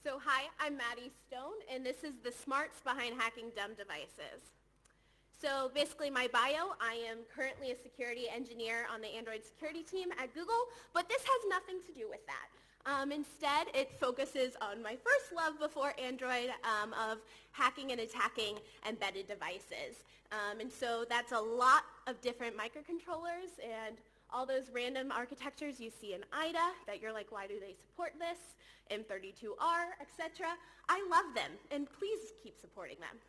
So hi, I'm Maddie Stone, and this is the smarts behind hacking dumb devices. So basically my bio, I am currently a security engineer on the Android security team at Google, but this has nothing to do with that. Instead, it focuses on my first love before Android of hacking and attacking embedded devices. And so that's a lot of different microcontrollers and all those random architectures you see in IDA that you're like, why do they support this? M32R, etc. I love them, and please keep supporting them.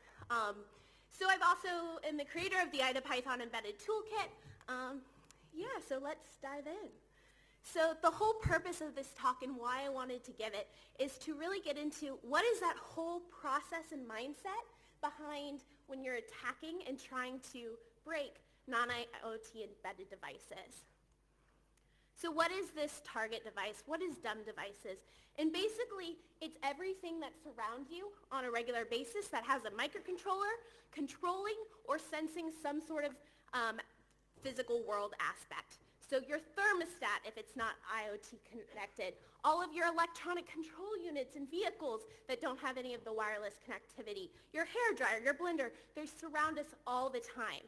So I've also am the creator of the IDA Python Embedded Toolkit. So let's dive in. So the whole purpose of this talk and why I wanted to give it is to really get into what is that whole process and mindset behind when you're attacking and trying to break non-IoT embedded devices. So what is this target device? What is dumb devices? And basically, it's everything that surrounds you on a regular basis that has a microcontroller controlling or sensing some sort of physical world aspect. So your thermostat, if it's not IoT connected, all of your electronic control units in vehicles that don't have any of the wireless connectivity, your hairdryer, your blender, they surround us all the time.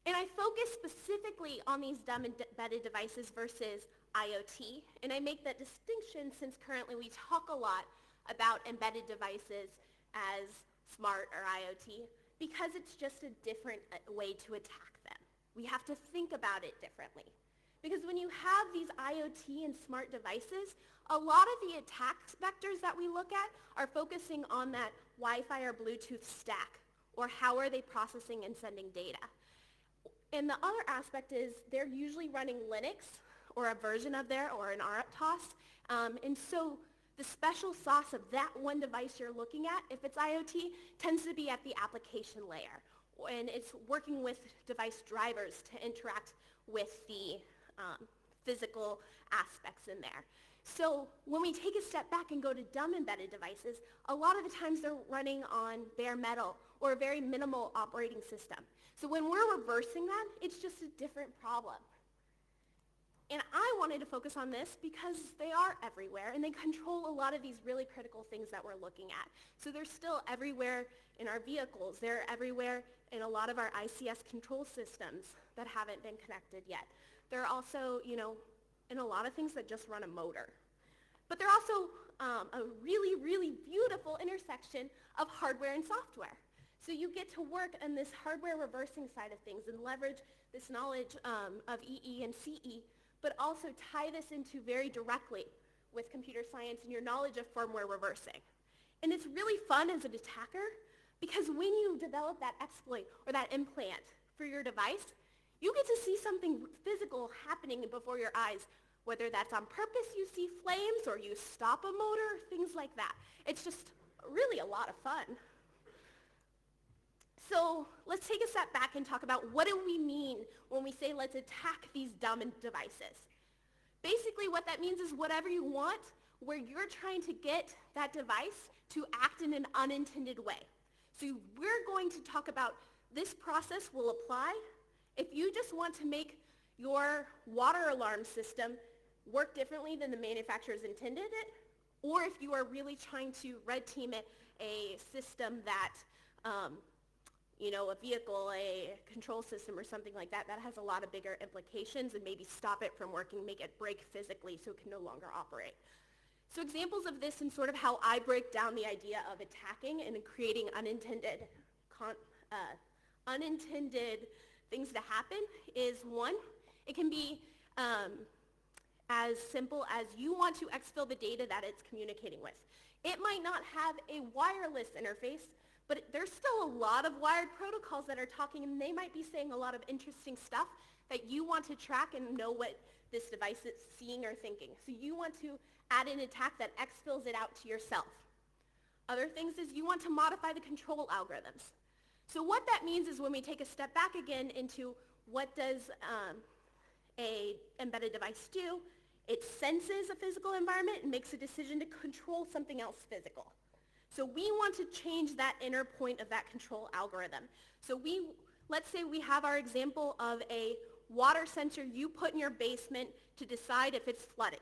And I focus specifically on these dumb embedded devices versus IoT, and I make that distinction since currently we talk a lot about embedded devices as smart or IoT because it's just a different way to attack them. We have to think about it differently. Because when you have these IoT and smart devices, a lot of the attack vectors that we look at are focusing on that Wi-Fi or Bluetooth stack, or how are they processing and sending data. And the other aspect is they're usually running Linux or a version of there or an RTOS. And so the special sauce of that one device you're looking at, if it's IoT, tends to be at the application layer. And it's working with device drivers to interact with the physical aspects in there. So when we take a step back and go to dumb embedded devices, a lot of the times they're running on bare metal or a very minimal operating system. So when we're reversing that, it's just a different problem. And I wanted to focus on this because they are everywhere and they control a lot of these really critical things that we're looking at. So they're still everywhere in our vehicles. They're everywhere in a lot of our ICS control systems that haven't been connected yet. They're also, in a lot of things that just run a motor. But they're also a really, really beautiful intersection of hardware and software. So you get to work on this hardware reversing side of things and leverage this knowledge of EE and CE, but also tie this into very directly with computer science and your knowledge of firmware reversing. And it's really fun as an attacker because when you develop that exploit or that implant for your device, you get to see something physical happening before your eyes, whether that's on purpose, you see flames, or you stop a motor, things like that. It's just really a lot of fun. So let's take a step back and talk about what do we mean when we say let's attack these dumb devices. Basically what that means is whatever you want, where you're trying to get that device to act in an unintended way. So we're going to talk about this process will apply if you just want to make your water alarm system work differently than the manufacturers intended it, or if you are really trying to red team it, a system that, a vehicle, a control system or something like that, that has a lot of bigger implications and maybe stop it from working, make it break physically so it can no longer operate. So examples of this and sort of how I break down the idea of attacking and creating unintended things to happen is one, it can be as simple as you want to exfil the data that it's communicating with. It might not have a wireless interface, but there's still a lot of wired protocols that are talking, and they might be saying a lot of interesting stuff that you want to track and know what this device is seeing or thinking. So you want to add an attack that exfils it out to yourself. Other things is you want to modify the control algorithms. So what that means is when we take a step back again into what does a embedded device do, it senses a physical environment and makes a decision to control something else physical. So we want to change that inner point of that control algorithm. So let's say we have our example of a water sensor you put in your basement to decide if it's flooding.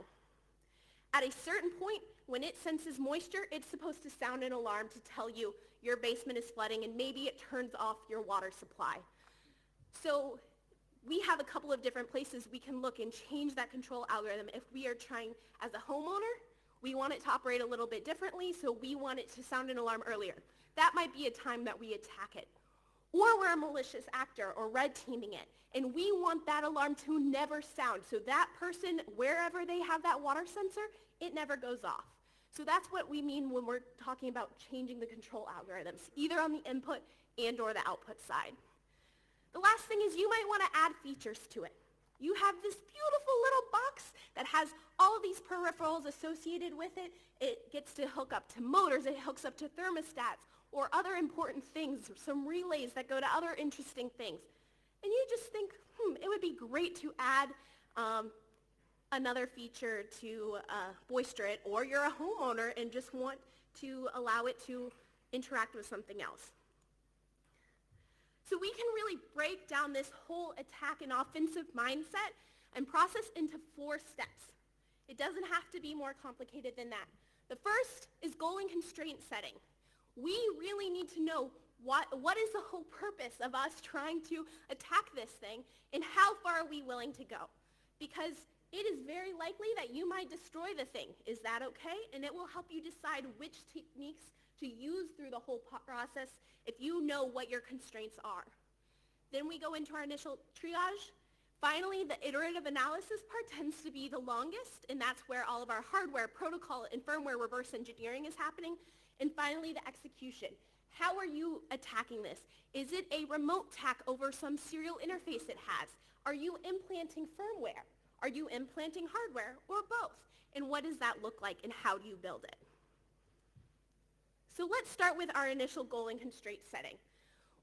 At a certain point, when it senses moisture, it's supposed to sound an alarm to tell you your basement is flooding, and maybe it turns off your water supply. So we have a couple of different places we can look and change that control algorithm. If we are trying, as a homeowner, we want it to operate a little bit differently, so we want it to sound an alarm earlier. That might be a time that we attack it. Or we're a malicious actor or red teaming it, and we want that alarm to never sound. So that person, wherever they have that water sensor, it never goes off. So that's what we mean when we're talking about changing the control algorithms, either on the input and or the output side. The last thing is you might want to add features to it. You have this beautiful little box that has all of these peripherals associated with it. It gets to hook up to motors, it hooks up to thermostats, or other important things, some relays that go to other interesting things. And you just think, it would be great to add another feature to bolster it, or you're a homeowner and just want to allow it to interact with something else. So we can really break down this whole attack and offensive mindset and process into 4 steps. It doesn't have to be more complicated than that. The first is goal and constraint setting. We really need to know what is the whole purpose of us trying to attack this thing, and how far are we willing to go? Because it is very likely that you might destroy the thing. Is that okay? And it will help you decide which techniques to use through the whole process if you know what your constraints are. Then we go into our initial triage. Finally, the iterative analysis part tends to be the longest, and that's where all of our hardware, protocol, and firmware reverse engineering is happening. And finally, the execution. How are you attacking this? Is it a remote attack over some serial interface it has? Are you implanting firmware? Are you implanting hardware, or both? And what does that look like, and how do you build it? So let's start with our initial goal and constraint setting.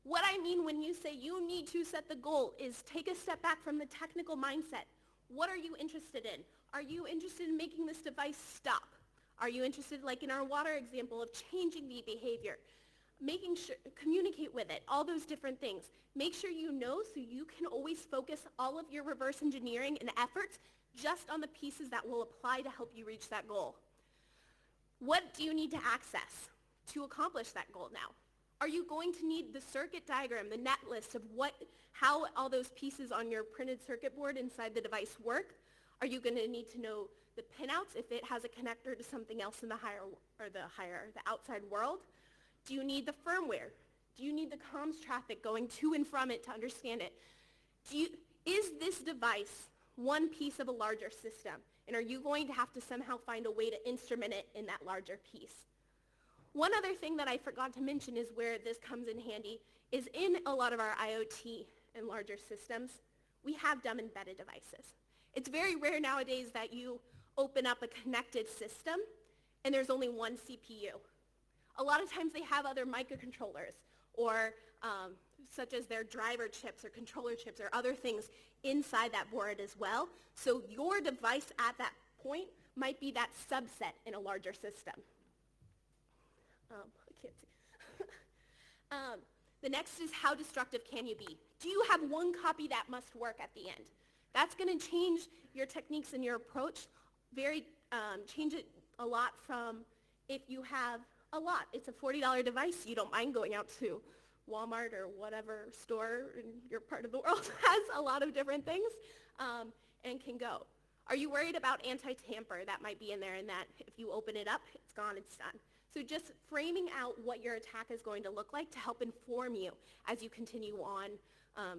What I mean when you say you need to set the goal is take a step back from the technical mindset. What are you interested in? Are you interested in making this device stop? Are you interested, like in our water example, of changing the behavior? Making sure, communicate with it, all those different things. Make sure you know so you can always focus all of your reverse engineering and efforts just on the pieces that will apply to help you reach that goal. What do you need to access to accomplish that goal now? Are you going to need the circuit diagram, the net list of how all those pieces on your printed circuit board inside the device work? Are you going to need to know the pinouts if it has a connector to something else in the outside world? Do you need the firmware? Do you need the comms traffic going to and from it to understand it? Is this device one piece of a larger system? And are you going to have to somehow find a way to instrument it in that larger piece? One other thing that I forgot to mention is where this comes in handy is in a lot of our IoT and larger systems, we have dumb embedded devices. It's very rare nowadays that you open up a connected system and there's only one CPU. A lot of times they have other microcontrollers or such as their driver chips or controller chips or other things inside that board as well. So your device at that point might be that subset in a larger system. I can't see. The next is how destructive can you be? Do you have one copy that must work at the end? That's going to change your techniques and your approach. Change it a lot from if you have a lot. It's a $40 device. You don't mind going out to Walmart or whatever store in your part of the world has a lot of different things and can go. Are you worried about anti-tamper? That might be in there, and that if you open it up, it's gone, it's done. So just framing out what your attack is going to look like to help inform you as you continue on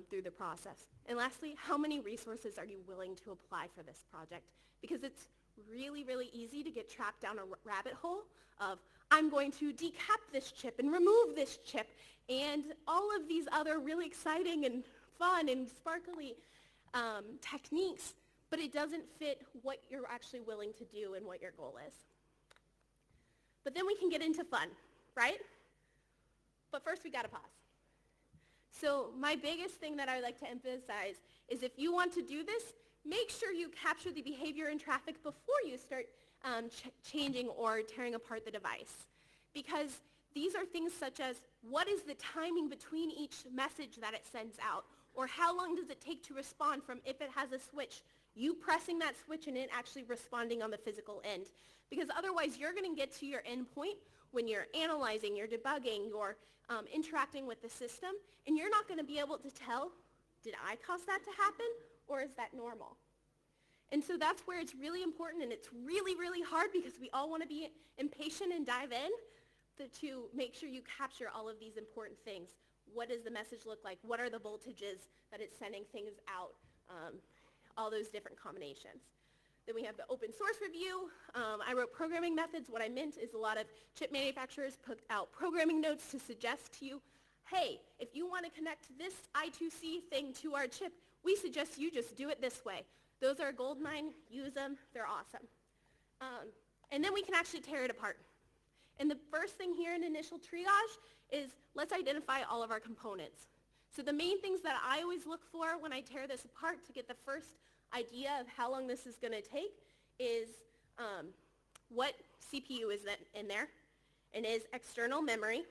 through the process. And lastly, how many resources are you willing to apply for this project? Because it's really, really easy to get trapped down a rabbit hole of, I'm going to decap this chip and remove this chip and all of these other really exciting and fun and sparkly techniques, but it doesn't fit what you're actually willing to do and what your goal is. But then we can get into fun, right? But first we gotta pause. So my biggest thing that I like to emphasize is if you want to do this, make sure you capture the behavior and traffic before you start changing or tearing apart the device. Because these are things such as, what is the timing between each message that it sends out? Or how long does it take to respond from if it has a switch You pressing that switch and it actually responding on the physical end. Because otherwise you're going to get to your end point when you're analyzing, you're debugging, you're interacting with the system, and you're not going to be able to tell, did I cause that to happen, or is that normal? And so that's where it's really important, and it's really, really hard because we all want to be impatient and dive in to make sure you capture all of these important things. What does the message look like? What are the voltages that it's sending things out? All those different combinations. Then we have the open source review. I wrote programming methods. What I meant is a lot of chip manufacturers put out programming notes to suggest to you, hey, if you want to connect this I2C thing to our chip, we suggest you just do it this way. Those are goldmine. Use them. They're awesome. And then we can actually tear it apart. And the first thing here in initial triage is let's identify all of our components. So the main things that I always look for when I tear this apart to get the first idea of how long this is going to take is what CPU is in there, and is external memory,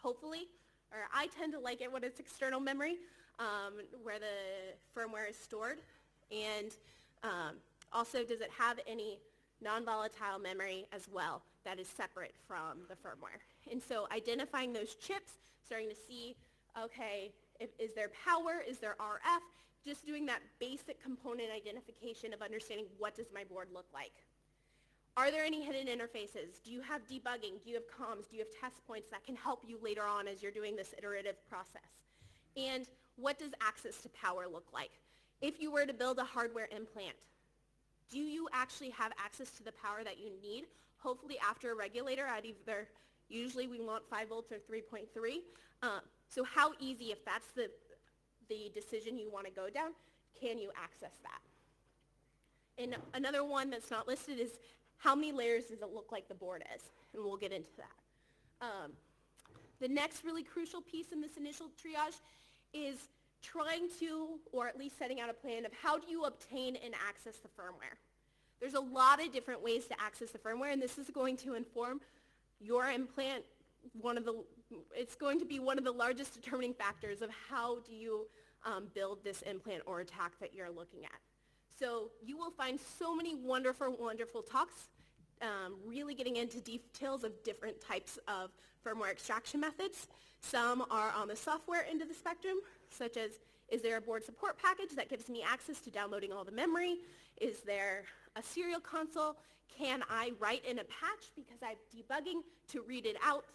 hopefully, or I tend to like it when it's external memory, where the firmware is stored, and also does it have any non-volatile memory as well that is separate from the firmware. And so identifying those chips, starting to see, okay, is there power, is there RF, just doing that basic component identification of understanding what does my board look like. Are there any hidden interfaces? Do you have debugging? Do you have comms? Do you have test points that can help you later on as you're doing this iterative process? And what does access to power look like? If you were to build a hardware implant, do you actually have access to the power that you need? Hopefully after a regulator at either, usually we want 5 volts or 3.3. So how easy, if that's the decision you want to go down, can you access that? And another one that's not listed is how many layers does it look like the board is? And we'll get into that. The next really crucial piece in this initial triage is trying to, or at least setting out a plan of how do you obtain and access the firmware. There's a lot of different ways to access the firmware, and this is going to inform your implant. It's going to be one of the largest determining factors of how do you build this implant or attack that you're looking at. So you will find so many wonderful, wonderful talks really getting into details of different types of firmware extraction methods. Some are on the software end of the spectrum, such as, is there a board support package that gives me access to downloading all the memory? Is there a serial console? Can I write in a patch because I'm debugging to read it out,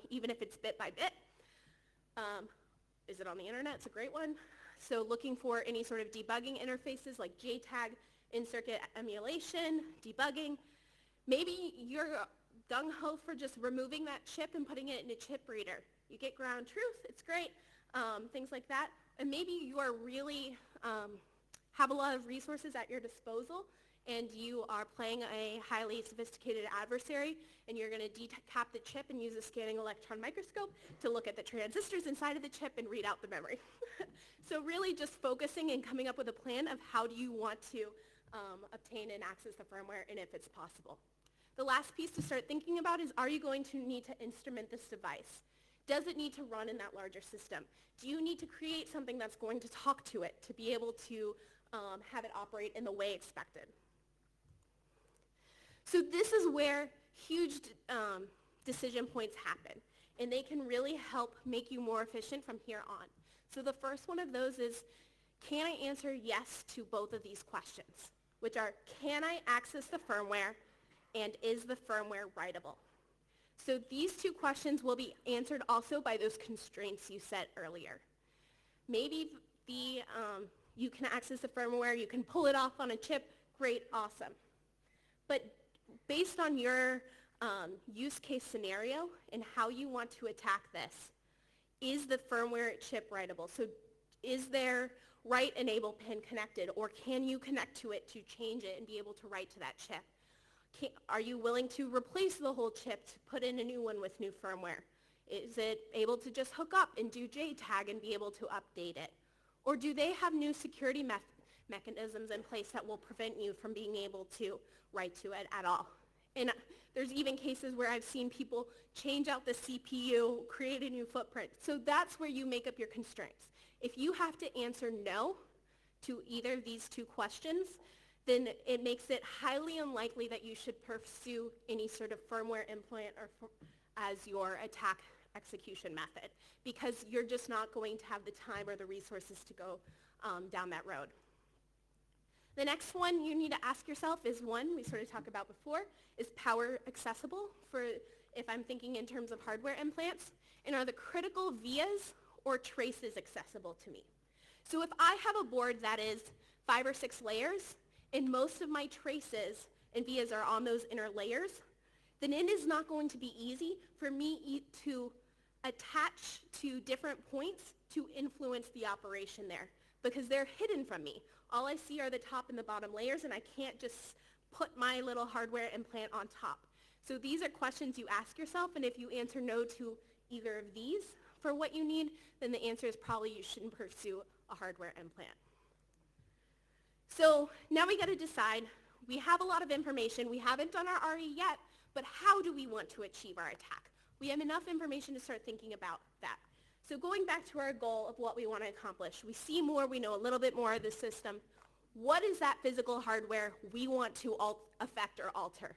even if it's bit by bit? Is it on the internet? It's a great one. So looking for any sort of debugging interfaces like JTAG, in-circuit emulation, debugging. Maybe you're gung-ho for just removing that chip and putting it in a chip reader. You get ground truth, it's great, things like that. And maybe you are really have a lot of resources at your disposal, and you are playing a highly sophisticated adversary, and you're going to decap the chip and use a scanning electron microscope to look at the transistors inside of the chip and read out the memory. So really just focusing and coming up with a plan of how do you want to obtain and access the firmware, and if it's possible. The last piece to start thinking about is, are you going to need to instrument this device? Does it need to run in that larger system? Do you need to create something that's going to talk to it to be able to have it operate in the way expected? So this is where huge decision points happen, and they can really help make you more efficient from here on. So the first one of those is, can I answer yes to both of these questions, which are, can I access the firmware, and is the firmware writable? So these two questions will be answered also by those constraints you set earlier. Maybe you can access the firmware, you can pull it off on a chip, great, awesome. But based on your use case scenario and how you want to attack this, is the firmware chip writable? So is there write enable pin connected, or can you connect to it to change it and be able to write to that chip? Are you willing to replace the whole chip to put in a new one with new firmware? Is it able to just hook up and do JTAG and be able to update it? Or do they have new security mechanisms in place that will prevent you from being able to write to it at all? And there's even cases where I've seen people change out the CPU, create a new footprint. So that's where you make up your constraints. If you have to answer no to either of these two questions, then it makes it highly unlikely that you should pursue any sort of firmware implant as your attack execution method, because you're just not going to have the time or the resources to go down that road. The next one you need to ask yourself is one we sort of talked about before, is power accessible for if I'm thinking in terms of hardware implants, and are the critical vias or traces accessible to me? So if I have a board that is 5 or 6 layers, and most of my traces and vias are on those inner layers, then it is not going to be easy for me to attach to different points to influence the operation there, because they're hidden from me. All I see are the top and the bottom layers, and I can't just put my little hardware implant on top. So these are questions you ask yourself, and if you answer no to either of these for what you need, then the answer is probably you shouldn't pursue a hardware implant. So now we got to decide, we have a lot of information, we haven't done our RE yet, but how do we want to achieve our attack? We have enough information to start thinking about that. So going back to our goal of what we want to accomplish, we see more, we know a little bit more of the system. What is that physical hardware we want to affect or alter?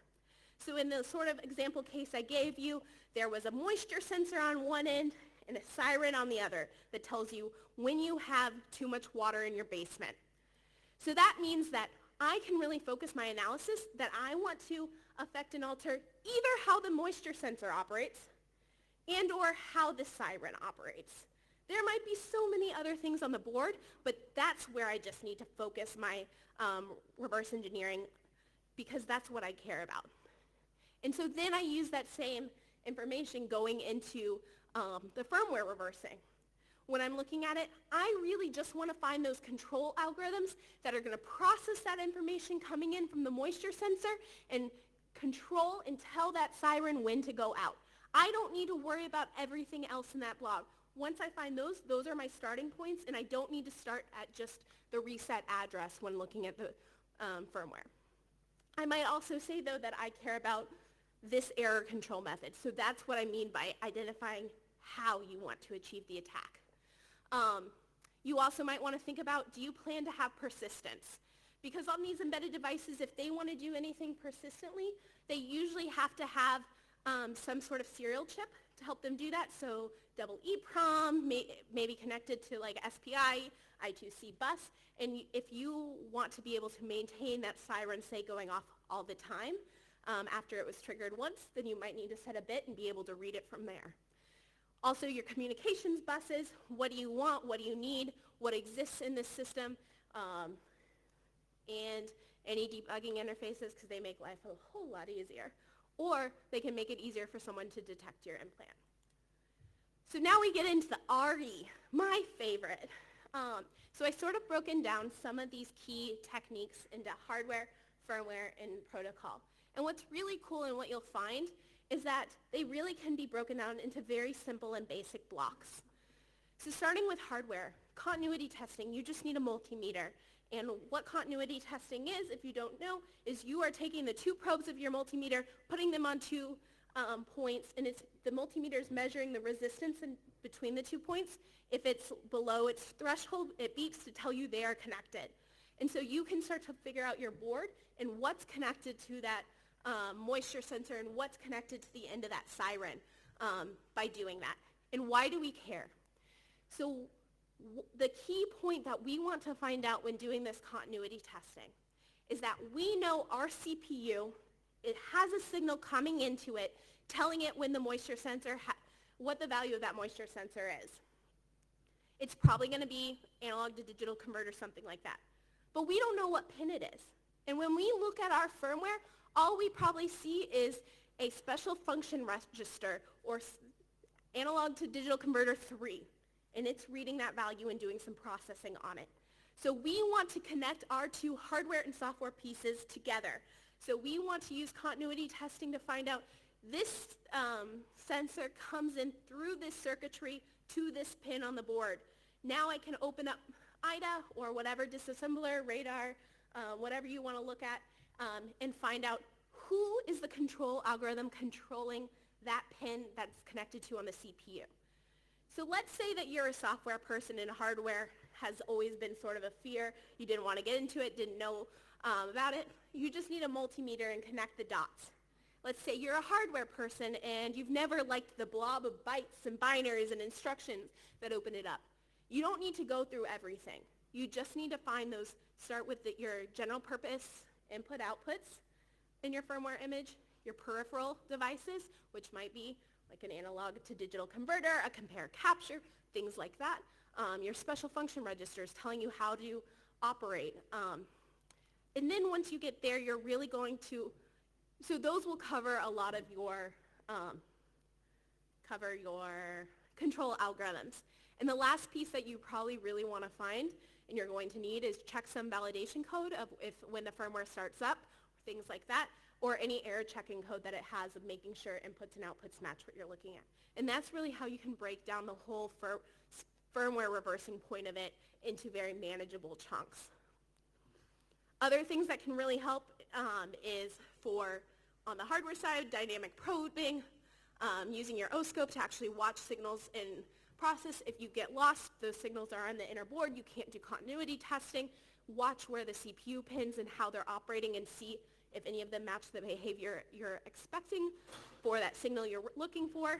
So in the sort of example case I gave you, there was a moisture sensor on one end and a siren on the other that tells you when you have too much water in your basement. So that means that I can really focus my analysis that I want to affect and alter either how the moisture sensor operates and or how the siren operates. There might be so many other things on the board, but that's where I just need to focus my reverse engineering, because that's what I care about. And so then I use that same information going into the firmware reversing. When I'm looking at it, I really just want to find those control algorithms that are going to process that information coming in from the moisture sensor and control and tell that siren when to go out. I don't need to worry about everything else in that block. Once I find those are my starting points, and I don't need to start at just the reset address when looking at the firmware. I might also say, though, that I care about this error control method. So that's what I mean by identifying how you want to achieve the attack. You also might want to think about, do you plan to have persistence? Because on these embedded devices, if they want to do anything persistently, they usually have to have some sort of serial chip to help them do that. So double EEPROM, maybe connected to like SPI, I2C bus. And if you want to be able to maintain that siren, say, going off all the time after it was triggered once, then you might need to set a bit and be able to read it from there. Also, your communications buses, what do you want, what do you need, what exists in this system, and any debugging interfaces, because they make life a whole lot easier. Or they can make it easier for someone to detect your implant. So now we get into the RE, my favorite. So I sort of broken down some of these key techniques into hardware, firmware, and protocol. And what's really cool and what you'll find is that they really can be broken down into very simple and basic blocks. So starting with hardware, continuity testing, you just need a multimeter. And what continuity testing is, if you don't know, is you are taking the 2 probes of your multimeter, putting them on 2 points, and the multimeter is measuring the resistance between the 2 points. If it's below its threshold, it beeps to tell you they are connected. And so you can start to figure out your board and what's connected to that moisture sensor and what's connected to the end of that siren by doing that. And why do we care? So the key point that we want to find out when doing this continuity testing is that we know our CPU, it has a signal coming into it telling it when the moisture sensor, what the value of that moisture sensor is. It's probably going to be analog to digital converter, something like that. But we don't know what pin it is. And when we look at our firmware, all we probably see is a special function register or analog to digital converter 3. And it's reading that value and doing some processing on it. So we want to connect our 2 hardware and software pieces together. So we want to use continuity testing to find out this sensor comes in through this circuitry to this pin on the board. Now I can open up IDA or whatever disassembler, radar, whatever you want to look at, and find out who is the control algorithm controlling that pin that's connected to on the CPU. So let's say that you're a software person and a hardware has always been sort of a fear. You didn't want to get into it, didn't know about it. You just need a multimeter and connect the dots. Let's say you're a hardware person and you've never liked the blob of bytes and binaries and instructions that open it up. You don't need to go through everything. You just need to find those, start with your general purpose input-outputs in your firmware image, your peripheral devices, which might be like an analog to digital converter, a compare capture, things like that. Your special function registers telling you how to operate. And then once you get there, you're really going to, so those will cover a lot of your, control algorithms. And the last piece that you probably really want to find and you're going to need is checksum validation code of if when the firmware starts up, things like that, or any error checking code that it has of making sure inputs and outputs match what you're looking at. And that's really how you can break down the whole firmware reversing point of it into very manageable chunks. Other things that can really help is for, on the hardware side, dynamic probing, using your oscope to actually watch signals in process. If you get lost, those signals are on the inner board, you can't do continuity testing. Watch where the CPU pins and how they're operating and see if any of them match the behavior you're expecting for that signal you're looking for.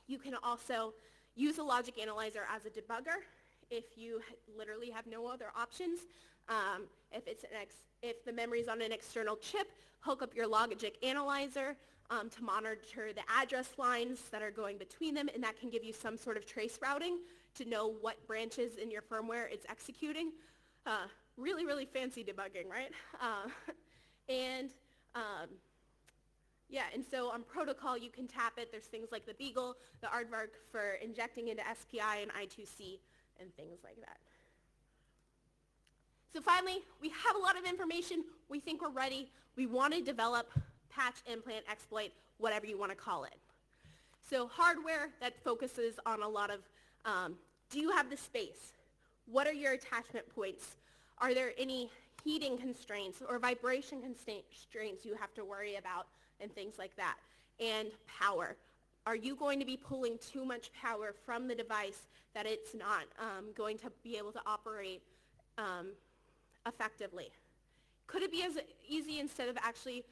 You can also use a logic analyzer as a debugger if you literally have no other options. If the memory is on an external chip, hook up your logic analyzer to monitor the address lines that are going between them, and that can give you some sort of trace routing to know what branches in your firmware it's executing. Really, really fancy debugging, right? Yeah, and so on protocol, you can tap it. There's things like the Beagle, the Aardvark for injecting into SPI and I2C and things like that. So finally, we have a lot of information. We think we're ready. We want to develop, patch, implant, exploit, whatever you want to call it. So hardware that focuses on a lot of, do you have the space? What are your attachment points? Are there any heating constraints or vibration constraints you have to worry about and things like that? And power. Are you going to be pulling too much power from the device that it's not going to be able to operate effectively? Could it be as easy, instead of actually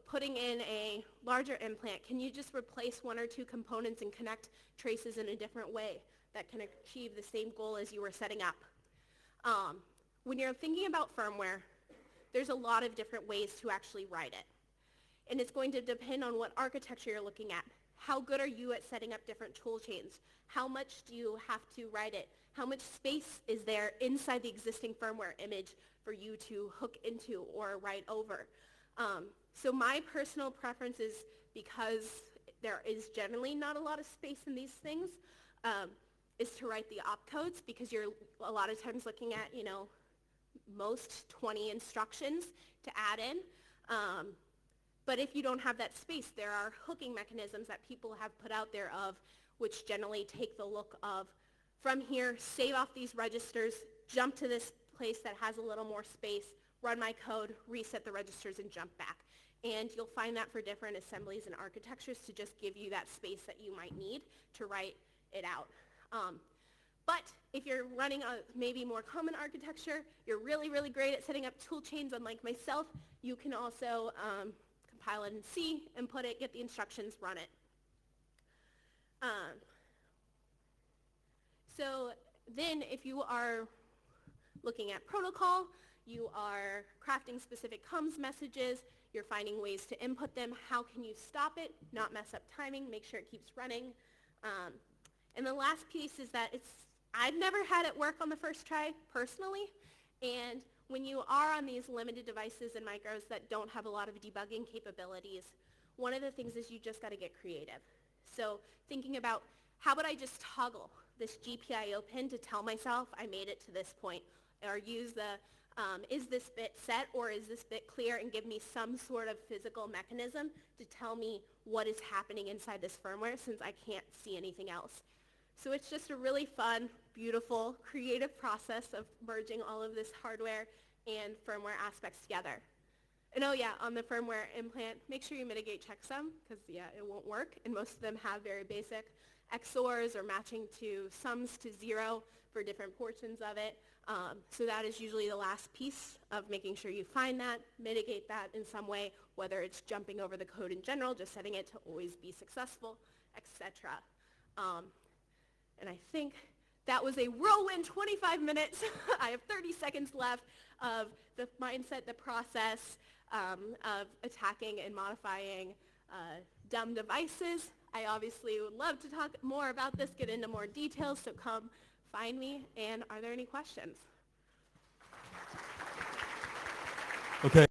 putting in a larger implant, can you just replace one or two components and connect traces in a different way that can achieve the same goal as you were setting up? When you're thinking about firmware, there's a lot of different ways to actually write it. And it's going to depend on what architecture you're looking at. How good are you at setting up different tool chains? How much do you have to write it? How much space is there inside the existing firmware image for you to hook into or write over? So my personal preference is, because there is generally not a lot of space in these things, is to write the opcodes, because you're a lot of times looking at, most 20 instructions to add in. But if you don't have that space, there are hooking mechanisms that people have put out there which generally take the look of, from here, save off these registers, jump to this place that has a little more space, run my code, reset the registers, and jump back. And you'll find that for different assemblies and architectures to just give you that space that you might need to write it out. But if you're running a maybe more common architecture, you're really, really great at setting up tool chains, unlike myself, you can also compile it in C, input it, get the instructions, run it. So then if you are looking at protocol, you are crafting specific comms messages, you're finding ways to input them, how can you stop it, not mess up timing, make sure it keeps running. And the last piece is that I've never had it work on the first try personally, and when you are on these limited devices and micros that don't have a lot of debugging capabilities, one of the things is you just got to get creative. So thinking about, how would I just toggle this GPIO pin to tell myself I made it to this point, or use the is this bit set or is this bit clear, and give me some sort of physical mechanism to tell me what is happening inside this firmware, since I can't see anything else. So it's just a really fun, beautiful, creative process of merging all of this hardware and firmware aspects together. And oh yeah, on the firmware implant, make sure you mitigate checksum, because yeah, it won't work. And most of them have very basic XORs or matching to sums to 0 for different portions of it. So that is usually the last piece of making sure you find that, mitigate that in some way, whether it's jumping over the code in general, just setting it to always be successful, etc. And I think that was a whirlwind 25 minutes. I have 30 seconds left of the mindset, the process of attacking and modifying dumb devices. I obviously would love to talk more about this, get into more details, so come find me. And are there any questions? Okay.